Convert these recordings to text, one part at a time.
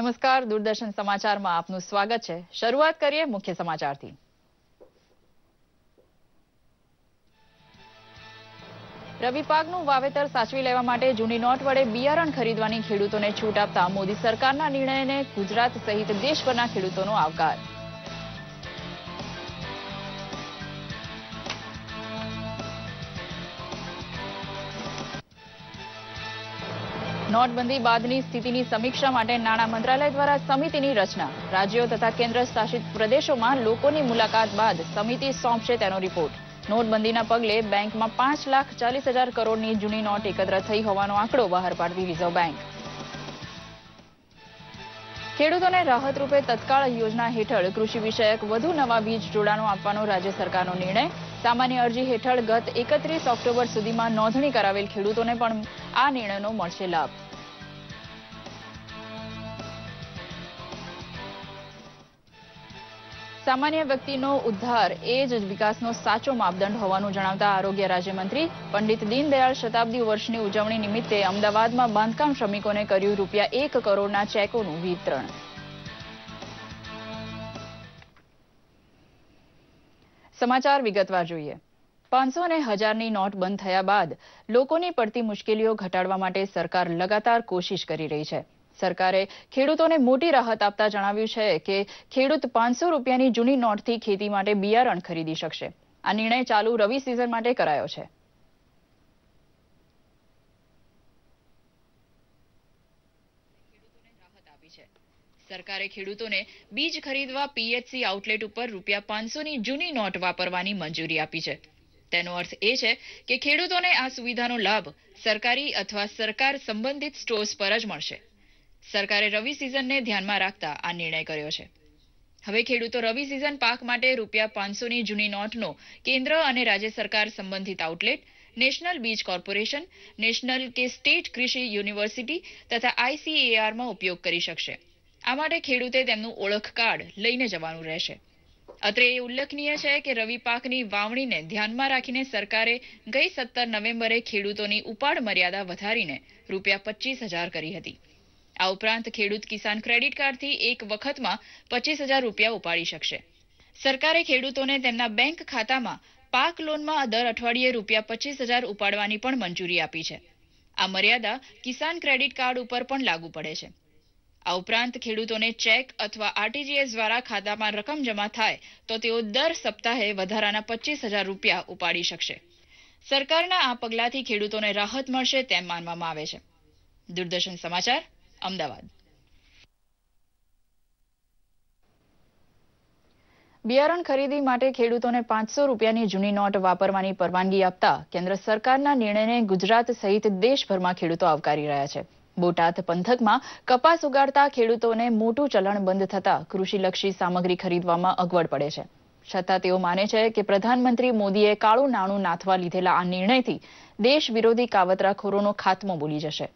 નમસ્કાર, દૂરદર્શન સમાચારમાં આપનું સ્વાગત છે। શરૂઆત કરીએ મુખ્ય સમાચારથી। રવિ પાકનું વાવેતર સાચવી લેવા માટે જૂની નોટ વડે બિયારણ ખરીદવાની ખેડૂતોને છૂટ આપતા મોદી સરકારના નિર્ણયને ગુજરાત સહિત દેશભરના ખેડૂતોનો આવકાર। નોટબંધી બાદની સ્થિતિની સમીક્ષા માટે નાણાં મંત્રાલય દ્વારા સમિતિની રચના। રાજ્યો તથા કેન્દ્ર શાસિત પ્રદેશોમાં લોકોની મુલાકાત બાદ સમિતિ સોંપશે તેનો રિપોર્ટ। નોટબંધીના પગલે બેંકમાં 5,40,000 કરોડની જૂની નોટ એકત્ર થઈ હોવાનો આંકડો બહાર પાડતી રિઝર્વ બેંક। ખેડૂતોને રાહત રૂપે તત્કાળ યોજના હેઠળ કૃષિ વિષયક વધુ નવા બીજ જોડાણો આપવાનો રાજ્ય સરકારનો નિર્ણય। સામાન્ય અરજી હેઠળ ગત 31 ઓક્ટોબર સુધીમાં નોંધણી કરાવેલ ખેડૂતોને પણ આ નિર્ણયનો મળશે લાભ। સામાન્ય વ્યક્તિનો ઉદ્ધાર એ જ વિકાસનો સાચો માપદંડ હોવાનું જણાવતા આરોગ્ય રાજ્યમંત્રી પંડિત દીનદયાળ શતાબ્દી વર્ષની ઉજવણી નિમિત્તે અમદાવાદમાં બાંધકામ શ્રમિકોને કર્યું ₹1 કરોડના ચેકોનું વિતરણ। સમાચાર વિગતવાર જોઈએ। 500 અને 1000ની નોટ બંધ થયા બાદ લોકોની પડતી મુશ્કેલીઓ ઘટાડવા માટે સરકાર લગાતાર કોશિશ કરી રહી છે। સરકારે ખેડૂતોને મોટી રાહત આપતા જણાવ્યું છે કે ખેડૂત ₹500ની જૂની નોટથી ખેતી માટે બિયારણ ખરીદી શકશે। આ નિર્ણય ચાલુ રવિ સિઝન માટે કરાયો છે। સરકારે ખેડૂતોને બીજ ખરીદવા પીએચસી આઉટલેટ ઉપર ₹500ની જૂની નોટ વાપરવાની મંજૂરી આપી છે। તેનો અર્થ એ છે કે ખેડૂતોને આ સુવિધાનો લાભ સરકારી અથવા સરકાર સંબંધિત સ્ટોર્સ પર જ મળશે। સરકારે રવિ સિઝનને ધ્યાનમાં રાખતા આ નિર્ણય કર્યો છે। હવે ખેડૂતો રવિ સિઝન પાક માટે ₹500ની જૂની નોટનો કેન્દ્ર અને રાજ્ય સરકાર સંબંધિત આઉટલેટ, નેશનલ બીજ કોર્પોરેશન, નેશનલ કે સ્ટેટ કૃષિ યુનિવર્સિટી તથા ICARમાં ઉપયોગ કરી શકશે। આ માટે ખેડૂતે તેમનું ઓળખ કાર્ડ લઈને જવાનું રહેશે। અત્રે એ ઉલ્લેખનીય છે કે રવિ પાકની વાવણીને ધ્યાનમાં રાખીને સરકારે ગઈ 17 નવેમ્બરે ખેડૂતોની ઉપાડ મર્યાદા વધારીને ₹25,000 કરી હતી। આ ઉપરાંત ખેડૂત કિસાન ક્રેડિટ કાર્ડથી એક વખતમાં ₹25,000 ઉપાડી શકશે। સરકારે ખેડૂતોને તેમના બેંક ખાતામાં પાક લોનમાં દર અઠવાડિયે ₹25,000 ઉપાડવાની પણ મંજૂરી આપી છે। આ મર્યાદા કિસાન ક્રેડિટ કાર્ડ ઉપર પણ લાગુ પડે છે। આ ઉપરાંત ખેડૂતોને ચેક અથવા આરટીજીએસ દ્વારા ખાતામાં રકમ જમા થાય તો તેઓ દર સપ્તાહે વધારાના ₹25,000 ઉપાડી શકશે। સરકારના આ પગલાંથી ખેડૂતોને રાહત મળશે તેમ માનવામાં આવે છે। દૂરદર્શન સમાચાર, અમદાવાદ। બિયારણ ખરીદી માટે ખેડૂતોને ₹500ની જૂની નોટ વાપરવાની પરવાનગી આપતા કેન્દ્ર સરકારના નિર્ણયને ગુજરાત સહિત દેશભરમાં ખેડૂતો આવકારી રહ્યા છે। બોટાદ પંથકમાં કપાસ ઉગાડતા ખેડૂતોને મોટું ચલણ બંધ થતા કૃષિલક્ષી સામગ્રી ખરીદવામાં અગવડ પડે છે। છતાં તેઓ માને છે કે પ્રધાનમંત્રી મોદીએ કાળું નાણું નાથવા લીધેલા આ નિર્ણયથી દેશ વિરોધી કાવતરાખોરોનો ખાત્મો બોલી જશે।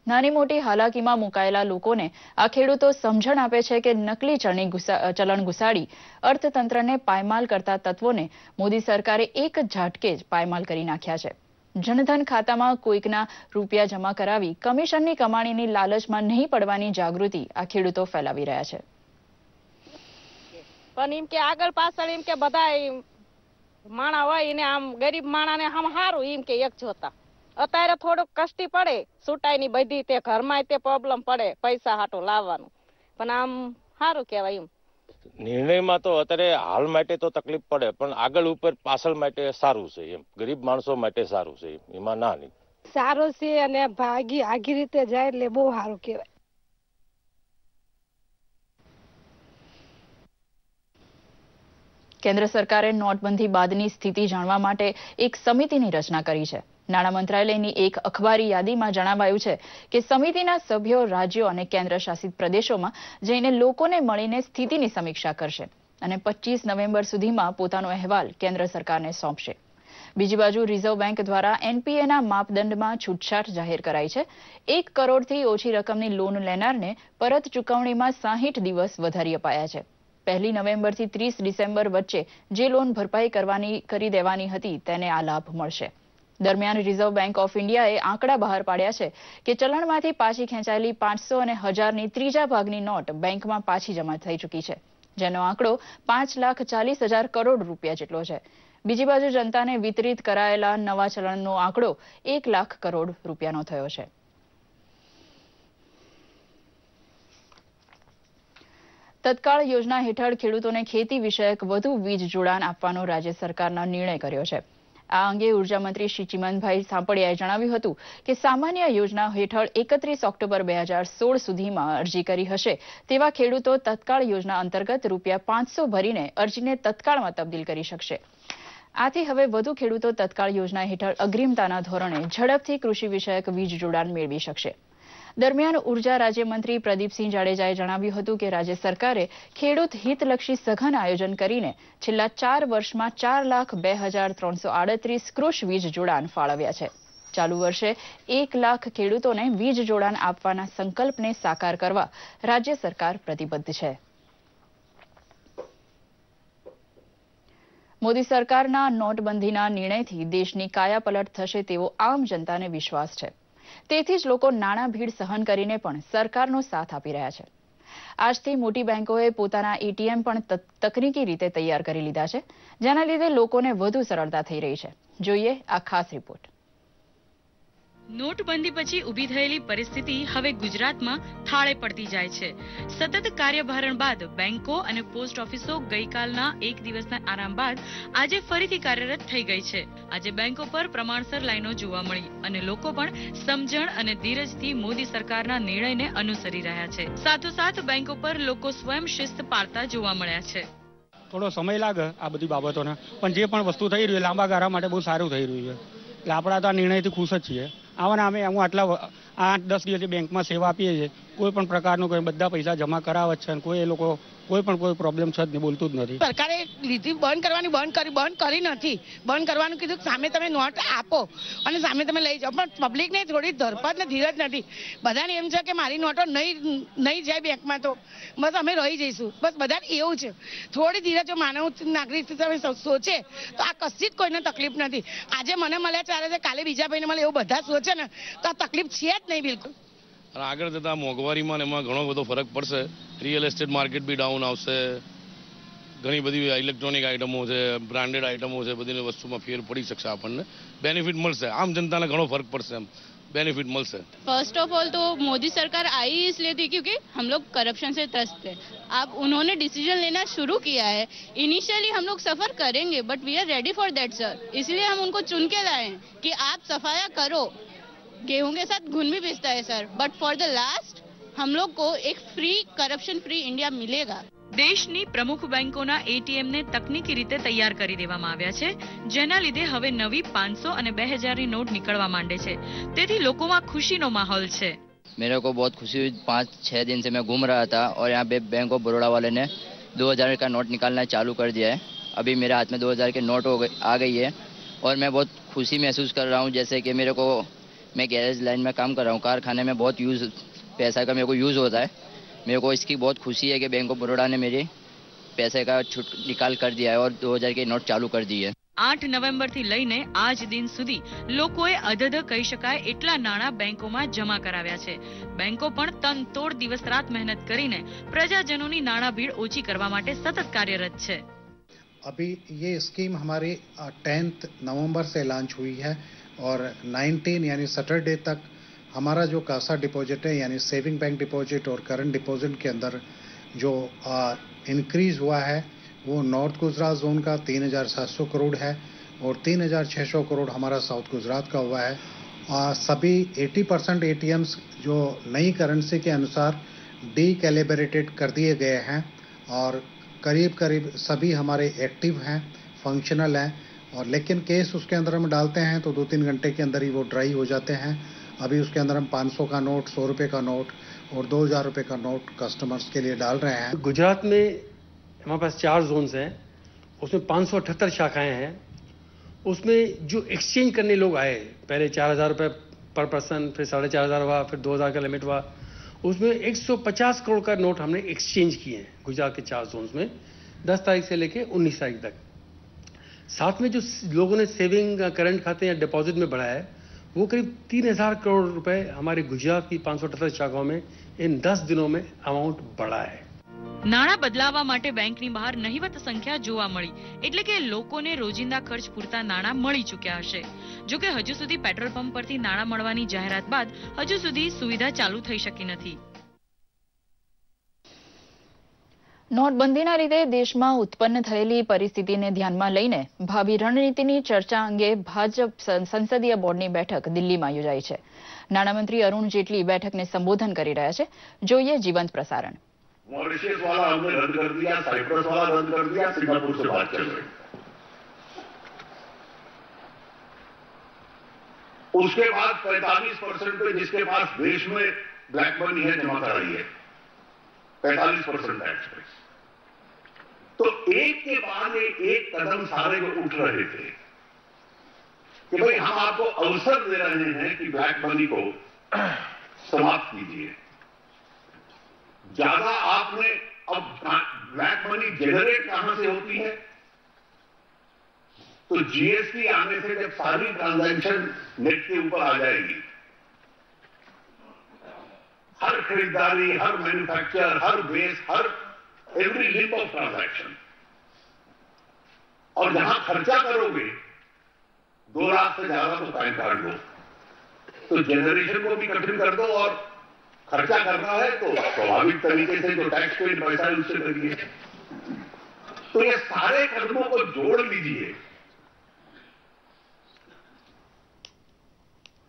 નાની મોટી હાલાકીમાં મુકાયેલા લોકોને આ ખેડૂતો સમજણ આપે છે કે નકલી ચલણ ઘુસાડી અર્થતંત્રને પાયમાલ કરતા તત્વોને મોદી સરકારે એક જ ઝાટકે જ પાયમાલ કરી નાખ્યા છે। જનધન ખાતામાં કોઈકના રૂપિયા જમા કરાવી કમિશનની કમાણીની લાલચમાં નહીં પડવાની જાગૃતિ આ ખેડૂતો ફેલાવી રહ્યા છે। પણ એમ કે આગળ પાછળ એમ કે બધા માણા હોય એને આમ ગરીબ માણાને આમ સારું એમ કે એક જોતા અત્યારે થોડુંક કષ્ટી પડે છૂટાઈની બધી તે ઘરમાં તે પ્રોબ્લેમ પડે પૈસા હાટું લાવવાનું પણ આમ સારું કહેવાય એમ નિર્ણયમાં તો અત્યારે હાલ માટે તો તકલીફ પડે પણ આગળ ઉપર પાછળ માટે સારું છે એમ ગરીબ માણસો માટે સારું છે એમાં ના નહીં સારું છે અને આગી રીતે જાય એટલે બહુ સારું કહેવાય। કેન્દ્ર સરકારે નોટબંધી બાદની સ્થિતિ જાણવા માટે એક સમિતિની રચના કરી છે। નાણાં મંત્રાલયની એક અખબારી યાદીમાં જણાવાયું છે કે સમિતિના સભ્યો રાજ્યો અને કેન્દ્ર શાસિત પ્રદેશોમાં જઈને લોકોને મળીને સ્થિતિની સમીક્ષા કરશે અને 25 નવેમ્બર સુધીમાં પોતાનો અહેવાલ કેન્દ્ર સરકારને સોંપશે। બીજી બાજુ રિઝર્વ બેંક દ્વારા એનપીએના માપદંડમાં છૂટછાટ જાહેર કરાઈ છે। 1 કરોડથી ઓછી રકમની લોન લેનારને પરત ચૂકવણીમાં 60 દિવસ વધારી અપાયા છે। 1 નવેમ્બરથી 30 ડિસેમ્બર વચ્ચે જે લોન ભરપાઈ કરી દેવાની હતી તેને આ લાભ મળશે। દરમિયાન રિઝર્વ બેંક ઓફ ઇન્ડિયાએ આંકડા બહાર પાડ્યા છે કે ચલણમાંથી પાછી ખેંચાયેલી 500 અને 1000ની ત્રીજા ભાગની નોટ બેંકમાં પાછી જમા થઈ ચૂકી છે, જેનો આંકડો 5,40,000 કરોડ રૂપિયા જેટલો છે. બીજી બાજુ જનતાને વિતરિત કરાયેલા નવા ચલણનો આંકડો 1 લાખ કરોડ રૂપિયાનો થયો છે. તત્કાળ યોજના હેઠળ ખેડૂતોને ખેતી વિષયક વધુ વીજ જોડાણ આપવાનો રાજ્ય સરકારનો નિર્ણય કર્યો છે. આ અંગે ઉર્જા મંત્રી શ્રી ચિમનભાઈ સાંપડિયાએ જણાવ્યું હતું કે સામાન્ય યોજના હેઠળ 31 ઓક્ટોબર 2016 સુધીમાં અરજી કરી હશે તેવા ખેડૂતો તત્કાળ યોજના અંતર્ગત ₹500 ભરીને અરજીને તત્કાળમાં તબદીલ કરી શકશે. આથી હવે વધુ ખેડૂતો તત્કાળ યોજના હેઠળ અગ્રિમતાના ધોરણે ઝડપથી કૃષિ વિષયક વીજ જોડાણ મેળવી શકશે. દરમિયાન ઉર્જા રાજ્યમંત્રી પ્રદીપસિંહ જાડેજાએ જણાવ્યું હતું કે રાજ્ય સરકારે ખેડૂત હિતલક્ષી સઘન આયોજન કરીને છેલ્લા 4 વર્ષમાં 4,02,338 કૃષિ વીજ જોડાણ ફાળવ્યા છે. ચાલુ વર્ષે 1 લાખ ખેડૂતોને વીજ જોડાણ આપવાના સંકલ્પને સાકાર કરવા રાજ્ય સરકાર પ્રતિબદ્ધ છે. મોદી સરકારના નોટબંધીના નિર્ણયથી દેશની કાયાપલટ થશે તેવો આમ જનતાને વિશ્વાસ છે. તેથી જ લોકો નાણાં ભીડ સહન કરીને પણ સરકારનો સાથ આપી રહ્યા છે. આજથી મોટી બેંકોએ પોતાના એટીએમ પણ તકનીકી રીતે તૈયાર કરી લીધા છે, જેના લીધે લોકોને વધુ સરળતા થઈ રહી છે. જોઈએ આ ખાસ રિપોર્ટ. નોટબંધી પછી ઊભી થયેલી પરિસ્થિતિ હવે ગુજરાતમાં થાળે પડતી જાય છે. સતત કાર્યભારણ બાદ બેંકો અને પોસ્ટ ઓફિસો ગઈકાલના એક દિવસના આરામ બાદ આજે ફરીથી કાર્યરત થઈ ગઈ છે. આજે બેંકો પર પ્રમાણસર લાઈનો જોવા મળી અને લોકો પણ સમજણ અને ધીરજથી મોદી સરકારના નિર્ણયને અનુસરી રહ્યા છે. સાથોસાથ બેંકો પર લોકો સ્વયં શિસ્ત પાળતા જોવા મળ્યા છે. થોડો સમય લાગે આ બધી બાબતોને, પણ જે પણ વસ્તુ થઈ રહ્યું લાંબા ગાળા માટે બહુ સારું થઈ રહ્યું છે. એટલે આપણા તો આ નિર્ણયથી ખુશ જ છીએ. આવાના અમે આટલા 8-10 દિવસથી બેંકમાં સેવા આપીએ છીએ. કોઈ પણ પ્રકારનું કોઈ બધા પૈસા જમા કરાવે છે અને કોઈ પ્રોબ્લેમ છે જ નહીં, બોલતું જ નથી. સરકારે લીધી બંધ કરવાની બંધ કરી નથી. બંધ કરવાનું કીધું સામે તમે નોટ આપો અને સામે તમે લઈ જાઓ, પણ પબ્લિકને થોડી ધરપત ને ધીરજ નથી. બધાને એમ છે કે મારી નોટો નહીં જાય બેંકમાં તો બસ અમે રહી જઈશું. બસ બધાને એવું છે. થોડી ધીરજ જો માનવ નાગરિક તમે સોચે તો આ કશી જ કોઈને તકલીફ નથી. આજે મને મળ્યા ચાલે છે, કાલે બીજા ભાઈને મળે, એવું બધા સોચે ને તો આ તકલીફ છે જ નહીં બિલકુલ. આગળ જતા મોંઘવારીમાં એમાં ઘણો બધો ફરક પડશે. રિયલ એસ્ટેટ માર્કેટ બી ડાઉન આવશે. ઘણી બધી ઇલેક્ટ્રોનિક આઇટમો છે, બ્રાન્ડેડ આઇટમો છે, બધી વસ્તુમાં ફેર પડી શકશે. આપણને બેનિફિટ મળશે. આમ જનતાને ઘણો फर्क પડશે, बेनिफिट मिल से. फर्स्ट ऑफ ऑल तो मोदी सरकार आई इसलिए थी क्योंकि हम लोग करप्शन से त्रस्त थे. अब उन्होंने डिसीजन लेना शुरू किया है. इनिशियली हम लोग सफर करेंगे but we are ready for that sir. इसलिए हम उनको चुन के लाए हैं कि आप सफाया करो. गेहूं के साथ घुन भी पिसता है sir, but for the last हम लोग को एक फ्री करप्शन फ्री इंडिया मिलेगा. દેશની પ્રમુખ બેંકોના એટીએમને તકનીકી રીતે તૈયાર કરી દેવામાં આવ્યા છે, જેના લીધે હવે નવી 500 અને 2000ની નોટ નીકળવા માંડે છે. તેથી લોકોમાં ખુશીનો માહોલ છે. मेरे को बहुत खुशी हुई. 5-6 दिन से मैं घूम रहा था और यहाँ पे बैंक ऑफ बड़ौदा वाले ने 2000 का नोट निकालना चालू कर दिया है. अभी मेरे हाथ में 2000 के नोट आ गई है और मैं बहुत खुशी महसूस कर रहा हूँ. जैसे कि मैं गैरेज लाइन में काम कर रहा हूँ, कारखाने में बहुत पैसा का मेरे को यूज़ होता है. मेरे को इसकी बहुत खुशी है कि बैंक ऑफ बड़ौदा ने मेरे पैसे का छूट निकाल कर दिया है और 2000 के नोट चालू कर दिए. 8 નવેમ્બરથી લઈને આજ દિન સુધી લોકોએ અધધ કહી શકાય એટલા નાણાં બેંકોમાં જમા કરાવ્યા છે. બેંકો પણ તનતોડ દિવસ રાત મહેનત કરીને પ્રજાજનોની નાણાં ભીડ ઓછી કરવા માટે સતત કાર્યરત છે. अभी ये स्कीम हमारी 10 नवंबर से लॉन्च हुई है और 19 यानी सैटरडे तक हमारा जो कासा डिपॉजिट है यानी सेविंग बैंक डिपॉजिट और करंट डिपॉजिट के अंदर जो इंक्रीज हुआ है वो नॉर्थ गुजरात जोन का 3,700 करोड़ है और 3,600 करोड़ हमारा साउथ गुजरात का हुआ है. सभी 80% एटीएम्स जो नई करेंसी के अनुसार डीकैलिब्रेटेड कर दिए गए हैं और करीब सभी हमारे एक्टिव हैं, फंक्शनल हैं. और लेकिन केस उसके अंदर हम डालते हैं तो 2-3 घंटे के अंदर ही वो ड्राई हो जाते हैं. अभी उसके अंदर हम 500 का नोट, 100 रुपये का नोट और 2,000 रुपये का नोट कस्टमर्स के लिए डाल रहे हैं. गुजरात में हमारे पास 4 जोन्स हैं, उसमें 578 शाखाएं हैं. उसमें जो एक्सचेंज करने लोग आए, पहले 4,000 रुपये पर पर्सन, फिर 4,500 हुआ, फिर 2,000 का लिमिट हुआ. उसमें 150 करोड़ का नोट हमने एक्सचेंज किए हैं गुजरात के 4 जोन्स में 10 तारीख से लेके 19 तारीख तक. साथ में जो लोगों ने सेविंग करंट खाते या डिपॉजिट में बढ़ाया है वो करीब 3,000 करोड़ रुपए हमारे गुजरात की 578 शाखाओं में इन 10 दिनों में अमाउंट बढ़ा है। નાણાં બદલાવવા માટે બેંકની બહાર નહિવત સંખ્યા જોવા મળી, એટલે કે લોકોને રોજિંદા ખર્ચ પૂરતા નાણાં મળી ચૂક્યા હશે. જો કે હજુ સુધી પેટ્રોલ પંપ પરથી નાણાં મળવાની જાહેરાત બાદ હજુ સુધી સુવિધા ચાલુ થઈ શકી નથી. નોટબંધીના લીધે દેશમાં ઉત્પન્ન થયેલી પરિસ્થિતિને ધ્યાનમાં લઈને ભાવિ રણનીતિની ચર્ચા અંગે ભાજપ સંસદીય બોર્ડની બેઠક દિલ્હીમાં યોજાઈ છે. નાણામંત્રી અરુણ જેટલી બેઠકને સંબોધન કરી રહ્યા છે. જોઈએ જીવંત પ્રસારણ. मॉरिशस वाला हमने रद्द कर दिया, साइप्रस वाला रद्द कर दिया, सिंगापुर से बात चल रही। उसके बाद 45% पे जिसके पास देश में ब्लैक मनी है जमा कराई है, 45% टैक्स पे। तो एक के बाद एक कदम सारे को उठ रहे थे कि भाई हम आपको अवसर दे रहे हैं कि ब्लैक मनी को समाप्त कीजिए। ज्यादा आपने अब ब्लैक मनी जनरेट कहां से होती है? तो जीएसटी आने से जब सारी ट्रांजैक्शन नेट के ऊपर आ जाएगी, हर खरीदारी, हर मैन्युफैक्चर, हर बेस, हर एवरी लिंक ऑफ ट्रांजैक्शन, और जहां खर्चा करोगे 2 लाख से ज्यादा तो पैन कार्ड लो, तो जनरेशन को भी कठिन कर दो और खर्चा करना है तो स्वाभाविक तरीके से जो टैक्स पेड पैसा है उससे करिए। तो ये सारे कदमों को जोड़ लीजिए।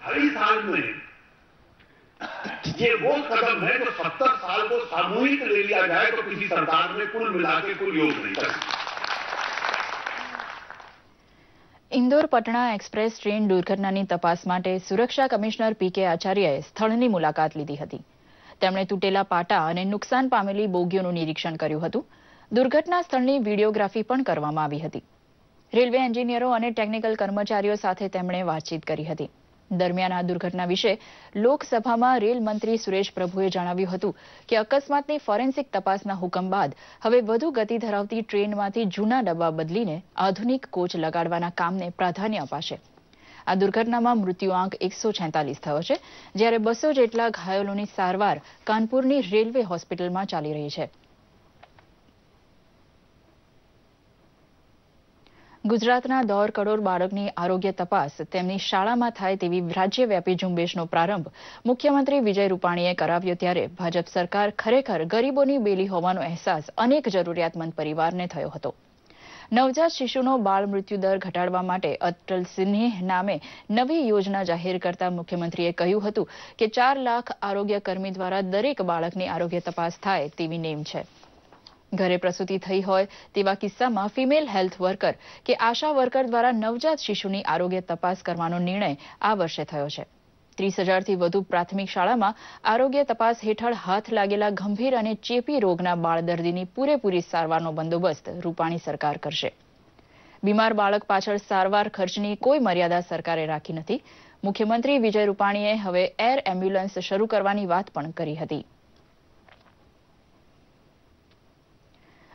हर साल में ये वो कदम है जो 70 साल को सामूहिक ले लिया जाए तो किसी सरकार में कुल मिला के कुल योग नहीं कर सकता। इंदौर पटना एक्सप्रेस ट्रेन दुर्घटनाની તપાસ માટે સુરક્ષા કમિશનર પીકે આચાર્યએ સ્થળની મુલાકાત લીધી હતી. તેમણે તૂટેલા પાટા અને નુકસાન પામેલી બોગીઓનું નિરીક્ષણ કર્યું હતું. દુર્ઘટના સ્થળની વિડીયોગ્રાફી પણ કરવામાં આવી હતી. રેલવે એન્જિનિયરો અને ટેકનિકલ કર્મચારીઓ સાથે તેમણે વાતચીત કરી હતી. દરમિયાન આ દુર્ઘટના વિશે લોકસભામાં રેલ મંત્રી સુરેશ પ્રભુએ જણાવ્યું હતું કે અકસ્માતની ફોરેન્સિક તપાસના હુકમ બાદ હવે વધુ ગતિ ધરાવતી ટ્રેનમાંથી જૂના ડબ્બા બદલીને આધુનિક કોચ લગાડવાના કામને પ્રાધાન્ય અપાશે. આ દુર્ઘટનામાં મૃત્યુઆંક 146 થયો છે, જ્યારે 200 જેટલા ઘાયલોની સારવાર કાનપુરની રેલવે હોસ્પિટલમાં ચાલી રહી છે. ગુજરાતના 1.5 કરોડ બાળકની આરોગ્ય તપાસ તેમની શાળામાં થાય તેવી રાજ્યવ્યાપી ઝુંબેશનો પ્રારંભ મુખ્યમંત્રી વિજય રૂપાણીએ કરાવ્યો ત્યારે ભાજપ સરકાર ખરેખર ગરીબોની બેલી હોવાનો અહેસાસ અનેક જરૂરિયાતમંદ પરિવારને થયો હતો. નવજાત શિશુનો બાળ મૃત્યુ દર ઘટાડવા માટે અટલ સ્નેહ નામે નવી યોજના જાહેર કરતા મુખ્યમંત્રીએ કહ્યું હતું કે 4 લાખ આરોગ્ય કર્મી દ્વારા દરેક બાળકની આરોગ્ય તપાસ થાય તેવી નેમ છે. ઘરે પ્રસૂતિ થઈ હોય તેવા કિસ્સામાં ફિમેલ હેલ્થ વર્કર કે આશા વર્કર દ્વારા નવજાત શિશુની આરોગ્ય તપાસ કરવાનો નિર્ણય આ વર્ષે થયો છે. 30,000થી વધુ પ્રાથમિક શાળામાં આરોગ્ય તપાસ હેઠળ હાથ લાગેલા ગંભીર અને ચેપી રોગના બાળ દર્દીની પૂરેપૂરી સારવારનો બંદોબસ્ત રૂપાણી સરકાર કરશે. બીમાર બાળક પાછળ સારવાર ખર્ચની કોઈ મર્યાદા સરકારે રાખી નથી. મુખ્યમંત્રી વિજય રૂપાણીએ હવે એર એમ્બ્યુલન્સ શરૂ કરવાની વાત પણ કરી હતી.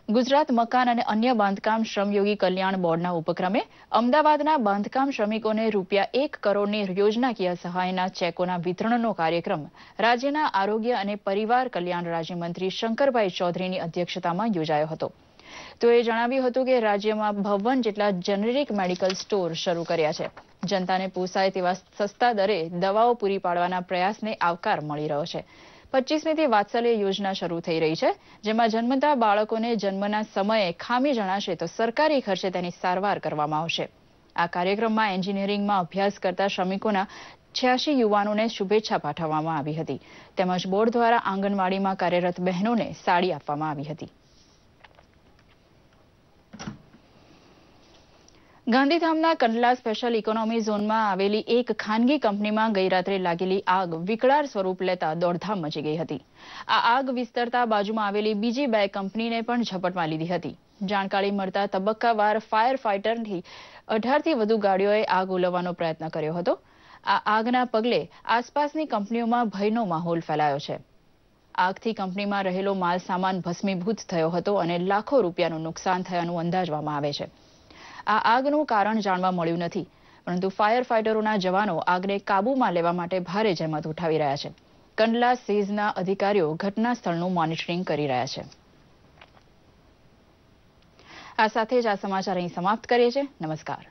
ગુજરાત મકાન અને અન્ય બાંધકામ શ્રમયોગી કલ્યાણ બોર્ડના ઉપક્રમે અમદાવાદના બાંધકામ શ્રમિકોને ₹1 કરોડની યોજનાકીય સહાયના ચેકોના વિતરણનો કાર્યક્રમ રાજ્યના આરોગ્ય અને પરિવાર કલ્યાણ રાજ્યમંત્રી શંકરભાઈ ચૌધરીની અધ્યક્ષતામાં યોજાયો હતો. તેઓએ જણાવ્યું હતું કે રાજ્યમાં 52 જેટલા જેનેરિક મેડિકલ સ્ટોર શરૂ કર્યા છે. જનતાને પોસાય તેવા સસ્તા દરે દવાઓ પૂરી પાડવાના પ્રયાસને આવકાર મળી રહ્યો છે. 25મીથી વાત્સલ્ય યોજના શરૂ થઈ રહી છે, જેમાં જન્મતા બાળકોને જન્મના સમયે ખામી જણાશે તો સરકારી ખર્ચે તેની સારવાર કરવામાં આવશે. આ કાર્યક્રમમાં એન્જિનિયરિંગમાં અભ્યાસ કરતા શ્રમિકોના 86 યુવાનોને શુભેચ્છા પાઠવવામાં આવી હતી. તેમજ બોર્ડ દ્વારા આંગણવાડીમાં કાર્યરત બહેનોને સાડી આપવામાં આવી હતી. ગાંધીધામના કંડલા સ્પેશિયલ ઇકોનોમી ઝોનમાં આવેલી એક ખાનગી કંપનીમાં ગઈરાત્રે લાગેલી આગ વિકરાળ સ્વરૂપ લેતા દોડધામ મચી ગઈ હતી. આ આગ વિસ્તરતા બાજુમાં આવેલી બીજી 2 કંપનીને પણ ઝપટમાં લીધી હતી. જાણકારી મળતા તબક્કાવાર ફાયર ફાઇટરથી 18થી વધુ ગાડીઓએ આગ ઓલવવાનો પ્રયત્ન કર્યો હતો. આ આગના પગલે આસપાસની કંપનીઓમાં ભયનો માહોલ ફેલાયો છે. આગથી કંપનીમાં રહેલો માલ સામાન ભસ્મીભૂત થયો હતો અને લાખો રૂપિયાનું નુકસાન થયાનું અંદાજવામાં આવે છે. આ આગનું કારણ જાણવા મળ્યું નથી, પરંતુ ફાયર ફાઇટરોના જવાનો આગને કાબૂમાં લેવા માટે ભારે જહેમત ઉઠાવી રહ્યા છે. કંડલા સેઝના અધિકારીઓ ઘટના સ્થળનું મોનિટરિંગ કરી રહ્યા છે. આ સાથે જ આ સમાચાર અહીં સમાપ્ત કરીએ છીએ. નમસ્કાર.